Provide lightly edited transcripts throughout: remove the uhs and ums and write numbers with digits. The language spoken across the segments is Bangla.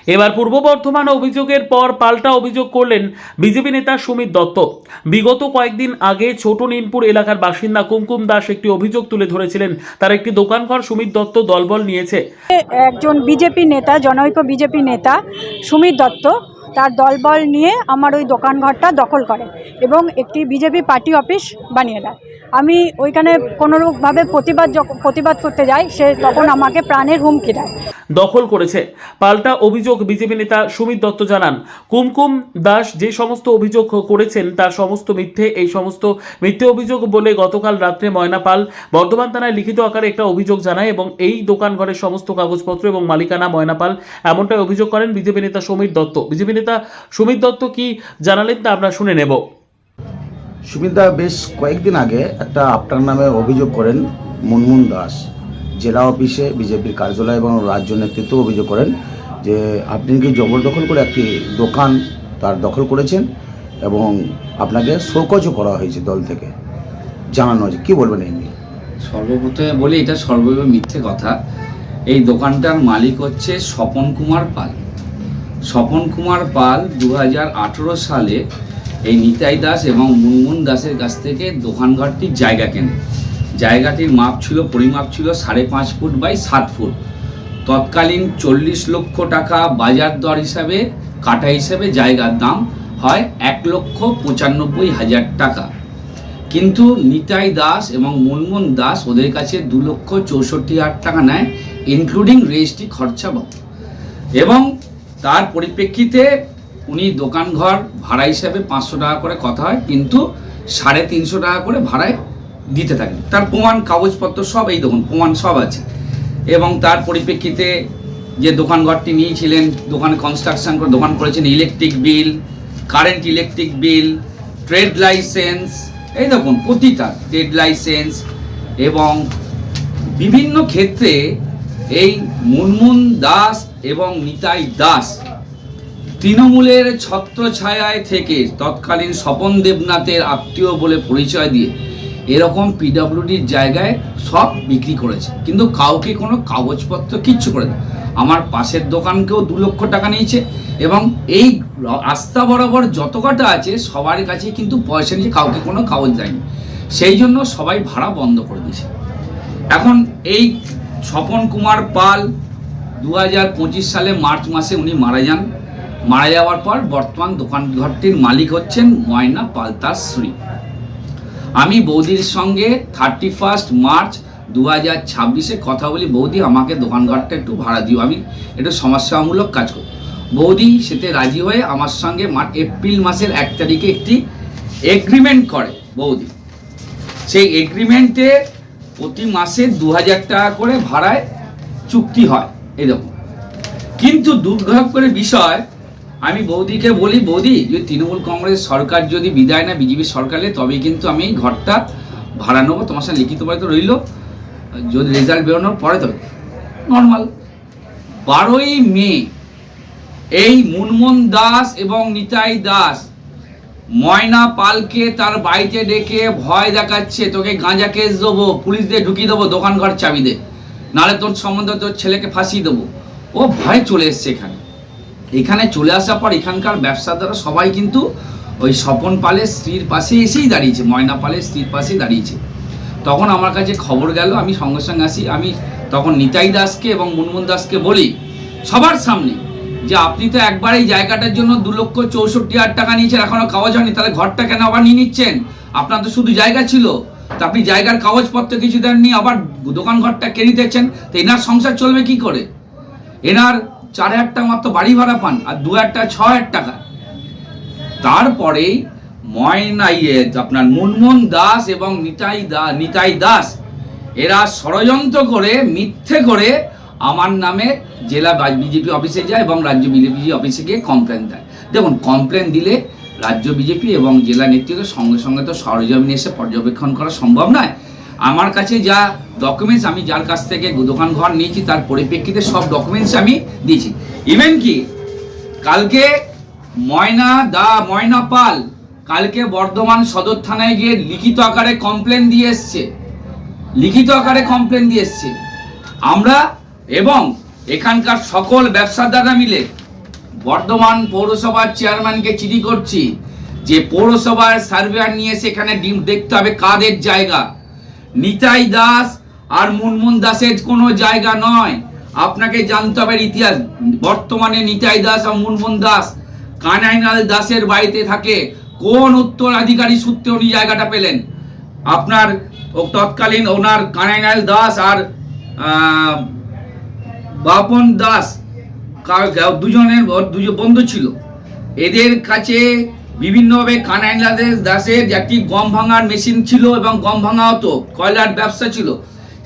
এবার পূর্ব বর্ধমান অভিযোগের পর পাল্টা অভিযোগ করলেন বিজেপি নেতা সুমিত দত্ত। বিগত কয়েকদিন আগে ছোট নিনপুর এলাকার বাসিন্দা কুমকুম দাস একটি অভিযোগ তুলে ধরেছিলেন, তার একটি দোকানঘর সুমিত দত্ত দলবল নিয়েছে। একজন বিজেপি নেতা, জনৈক বিজেপি নেতা সুমিত দত্ত তার দলবল নিয়ে আমার ওই দোকানঘরটা দখল করে এবং একটি বিজেপি পার্টি অফিস বানিয়ে দেয়। আমি ওইখানে কোনোভাবে প্রতিবাদ করতে যাই, সে তখন আমাকে প্রাণের হুমকি দেয়। দখল করেছে। পাল্টা অভিযোগ বিজেপি নেতা সুমিত দত্ত জানান, কুমকুম দাস যে সমস্ত অভিযোগ করেছেন তার সমস্ত মিথ্যে। এই সমস্ত মিথ্যে অভিযোগ বলে গতকাল রাত্রে ময়না পাল বর্ধমান থানায় লিখিত আকারে একটা অভিযোগ জানায় এবং এই দোকানঘরের সমস্ত কাগজপত্র এবং মালিকানা ময়না পাল, এমনটাই অভিযোগ করেন বিজেপি নেতা সুমিত দত্ত। বিজেপি নেতা সুমিত দত্ত কি জানালেন তা আমরা শুনে নেব। সুমিতদা বেশ কয়েকদিন আগে একটা আপনার নামে অভিযোগ করেন মুনমুন দাস, জেলা অফিসে বিজেপির কার্যালয় এবং রাজ্য নেতৃত্ব অভিযোগ করেন যে আপনি কি জবরদখল করে একটি দোকান তার দখল করেছেন এবং আপনাকে শোকজও করা হয়েছে দল থেকে, জানানো হয়েছে। কী বলবেন এই নিয়ে? সর্বপ্রথমে বলি, এটা সর্বৈব মিথ্যে কথা। এই দোকানটার মালিক হচ্ছে স্বপন কুমার পাল। স্বপন কুমার পাল 2018 সালে এই নিতাই দাস এবং মুনমুন দাসের কাছ থেকে দোকানঘরটির জায়গা কেনে। জায়গাটির পরিমাপ ছিল 5.5 ফুট বাই 7 ফুট। তৎকালীন 40 লক্ষ টাকা বাজার দর হিসাবে, কাটা হিসাবে জায়গার দাম হয় 1,95,000 টাকা। কিন্তু নিতাই দাস এবং মুনমুন দাস ওদের কাছে 2,64,000 টাকা নেয়, ইনক্লুডিং রেজিস্ট্রি খরচা বাবদ। এবং তার পরিপ্রেক্ষিতে উনি দোকানঘর ভাড়া হিসাবে 500 টাকা করে কথা হয়, কিন্তু 350 টাকা করে ভাড়ায় দিতে থাকে। তার প্রমাণ কাগজপত্র সব এই প্রমাণ সব আছে। এবং তার পরিপ্রেক্ষিতে যে দোকানঘরটি নিয়েছিলেন, দোকানে কনস্ট্রাকশন করে দোকান করেছেন, electric bill, current electric bill, trade licence, এই দেখুন প্রতিটা ট্রেড লাইসেন্স, এবং বিভিন্ন ক্ষেত্রে এই মুনমুন দাস এবং নিতাই দাস তৃণমূলের ছত্রছায়ায় থেকে তৎকালীন স্বপন দেবনাথের আত্মীয় বলে পরিচয় দিয়ে এরকম পিডব্লিউডির জায়গায় সব বিক্রি করেছে, কিন্তু কাউকে কোনো কাগজপত্র কিচ্ছু করে না। আমার পাশের দোকানকেও 2 লক্ষ টাকা নিয়েছে এবং এই রাস্তা বরাবর যত কটা আছে সবার কাছে কিন্তু পয়সা নিয়েছে, কাউকে কোনো কাগজ দেয়নি। সেই জন্য সবাই ভাড়া বন্ধ করে দিয়েছে। এখন এই স্বপন কুমার পাল 2025 সালে মার্চ মাসে উনি মারা যান। মারা যাওয়ার পর বর্তমান দোকানঘরটির মালিক হচ্ছেন ময়না পাল তার স্ত্রী। আমি বৌদির সঙ্গে 31 মার্চ 2026 কথা বলি, বৌদি আমাকে দোকানঘরটা একটু ভাড়া দিও, আমি একটু সমাজসেবামূলক কাজ করি। বৌদি সেতে রাজি হয়ে আমার সঙ্গে এপ্রিল মাসের 1 তারিখে একটি এগ্রিমেন্ট করে বৌদি। সেই এগ্রিমেন্টে প্রতি মাসে 2000 টাকা করে ভাড়ায় চুক্তি হয় এরকম। কিন্তু দুর্ভাগ্যের বিষয়, আমি বৌদিকে বলি, বৌদি যদি তৃণমূল কংগ্রেস সরকার যদি বিদায় না বিজেপি সরকারে, তবেই কিন্তু আমি এই ঘরটা ভাড়া নেবো, তোমার সাথে লিখিতভাবে তো রইল, যদি রেজাল্ট বেরোনোর পরে তো নর্মাল। 12ই মে এই মুনমুন দাস এবং নিতাই দাস ময়না পালকে তার বাড়িতে ডেকে ভয় দেখাচ্ছে, তোকে গাঁজা কেস দেবো, পুলিশ দিয়ে ঢুকিয়ে দেবো, দোকানঘর চাবি দে, নাহলে তোর সম্বন্ধে তোর ছেলেকে ফাঁসিয়ে দেবো। ও ভয় চলে এসছে এখানে চলে আসার পর এখানকার ব্যবসাদাররা সবাই কিন্তু ওই স্বপন পালের স্ত্রীর পাশে এসেই দাঁড়িয়েছে, ময়না পালের স্ত্রীর পাশেই দাঁড়িয়েছে। তখন আমার কাছে খবর গেল, আমি সঙ্গে সঙ্গে আসি। আমি তখন নিতাই দাসকে এবং মুনমুন দাসকে বলি সবার সামনে যে আপনি তো একবার এই জায়গাটার জন্য 2,64,000 টাকা নিয়েছেন, এখনো কাগজ হয়নি, তাহলে ঘরটা কেন আবার নিয়ে নিচ্ছেন? আপনার তো শুধু জায়গা ছিল, তা আপনি জায়গার কাগজপত্র কিছু দেননি, আবার দোকান ঘরটা কেড়ে দিচ্ছেন, তো এনার সংসার চলবে কি করে? এনার 4,000 টাকা মাত্র বাড়ি ভাড়া পান, আর 2,000 টাকা 6,000 টাকা। তারপরেই আপনার মুনমুন দাস এবং নিতাই দাস এরা ষড়যন্ত্র করে মিথ্যে করে আমার নামে জেলা বিজেপি অফিসে যায় এবং রাজ্য বিজেপি অফিসে গিয়ে কমপ্লেন দেয়। দেখুন, কমপ্লেন দিলে রাজ্য বিজেপি এবং জেলা নেতৃত্ব সঙ্গে সঙ্গে তো সরজমিনে এসে পর্যবেক্ষণ করা সম্ভব নয়। আমার কাছে যা ডকুমেন্টস, আমি যার কাছ থেকে দোকান ঘর নিয়েছি তার পরিপ্রেক্ষিতে সব ডকুমেন্টস আমি দিয়েছি। ইভেন কি কালকে ময়না পাল কালকে বর্ধমান সদর থানায় গিয়ে লিখিত আকারে কমপ্লেন দিয়ে এসছে। আমরা এবং এখানকার সকল ব্যবসাদাররা মিলে বর্ধমান পৌরসভার চেয়ারম্যানকে চিঠি করছি যে পৌরসভার সার্ভেয়ার নিয়ে সেখানে দেখতে হবে কাদের জায়গা। নিতাই দাস আর মুনমুন দাসের কোনো জায়গা নয়। আপনাকে জানতে হবে ইতিহাস। বর্তমানে নিতাই দাস আর মুনমুন দাস কানাইলাল দাসের বাড়িতে থাকে। কোন উত্তরাধিকারী সূত্রে উনি জায়গাটা পেলেন? আপনার তৎকালীন ওনার কানাইলাল দাস আর বাপন দাস দুজনের বন্ধু ছিল। এদের কাছে বিভিন্নভাবে কানাইলাল দাসের একটি গম ভাঙার মেশিন ছিল এবং গম ভাঙা হতো, কয়লার ব্যবসা ছিল।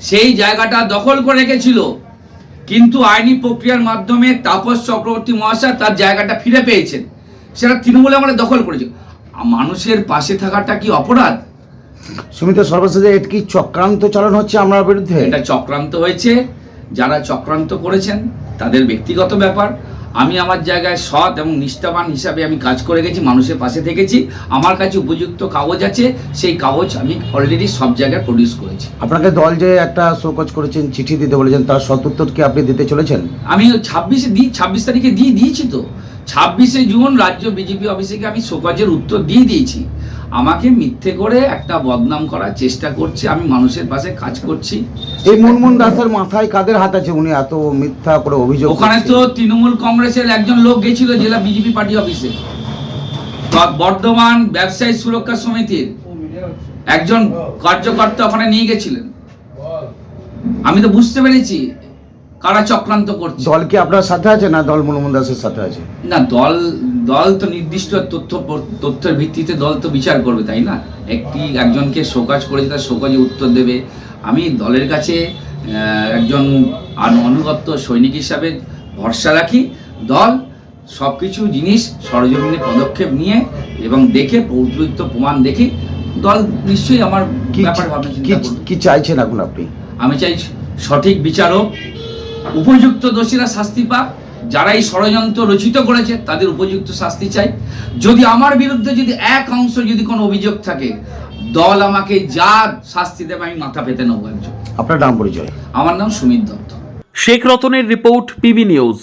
সেই জায়গাটা দখল করে রেখেছিল, কিন্তু আইনি প্রক্রিয়ার মাধ্যমে তাপস চক্রবর্তী মহাশয় তার জায়গাটা ফিরে পেয়েছেন। সেটা তৃণমূলে আমরা দখল করেছে। মানুষের পাশে থাকাটা কি অপরাধ? সুমিত, সর্বশেষে এটা কি চক্রান্ত চালানো হচ্ছে আমার বিরুদ্ধে? এটা চক্রান্ত হয়েছে। যারা চক্রান্ত করেছেন তাদের ব্যক্তিগত ব্যাপার। আমি আমার জায়গায় সৎ এবং নিষ্ঠাবান হিসাবে আমি কাজ করে গেছি, মানুষের পাশে থেকেছি। আমার কাছে উপযুক্ত কাগজ আছে, সেই কাগজ আমি অলরেডি সব জায়গায় প্রডিউস করেছি। আপনাকে দল যে একটা শোকজ করেছেন, চিঠি দিতে বলেছেন, তার সদুত্তর কি আপনি দিতে চলেছেন? আমি 26 তারিখে দিয়েছি তো। 26শে জুন রাজ্য বিজেপি অফিসে আমি শোকজের উত্তর দিয়ে দিয়েছি। আমাকে মিথ্যে করে একটা বদনাম করার চেষ্টা করছে। আমি মানুষের পাশে কাজ করছি। এই মুনমুন দাসের মাথায় কাদের হাত আছে? উনি এত মিথ্যা করে অভিযোগ ওখানে করছেন। তো তৃণমূল কংগ্রেসের একজন লোক গেছিল জেলা বিজেপি পার্টি অফিসে। বর্ধমান ব্যবসায়ী সুরক্ষা সমিতির একজন কার্যকর্তা ওখানে নিয়ে গেছিলেন। আমি তো বুঝতে পেরেছি কারা চক্রান্ত করছে। দল কি আপনার সাথে আছে না দল মুনমুন দাসের সাথে আছে? না, দল তো নির্দিষ্ট তথ্যের ভিত্তিতে দল তো বিচার করবে, তাই না? একজনকে শোকাজ করেছে, তার শোকাজে উত্তর দেবে। আমি দলের কাছে একজন অনুগত সৈনিক হিসাবে ভরসা রাখি। দল সব কিছু জিনিস সরজমিনে পদক্ষেপ নিয়ে এবং দেখে উপযুক্ত প্রমাণ দেখে দল নিশ্চয়ই আমার ব্যাপার ভাবনা চিন্তা করবে। কি চাইছেন এখন আপনি? আমি চাই সঠিক বিচারক, উপযুক্ত দোষীরা শাস্তি পাক। যারা এই ষড়যন্ত্র রচিত করেছে তাদের উপযুক্ত শাস্তি চাই। যদি আমার বিরুদ্ধে যদি এক অংশ যদি কোনো অভিযোগ থাকে, দল আমাকে যা শাস্তি দেবে আমি মাথা পেতে নেবো। একজন। আপনার নাম পরিচয়? আমার নাম সুমিত দত্ত। শেখ রতনের রিপোর্ট, পিবি নিউজ।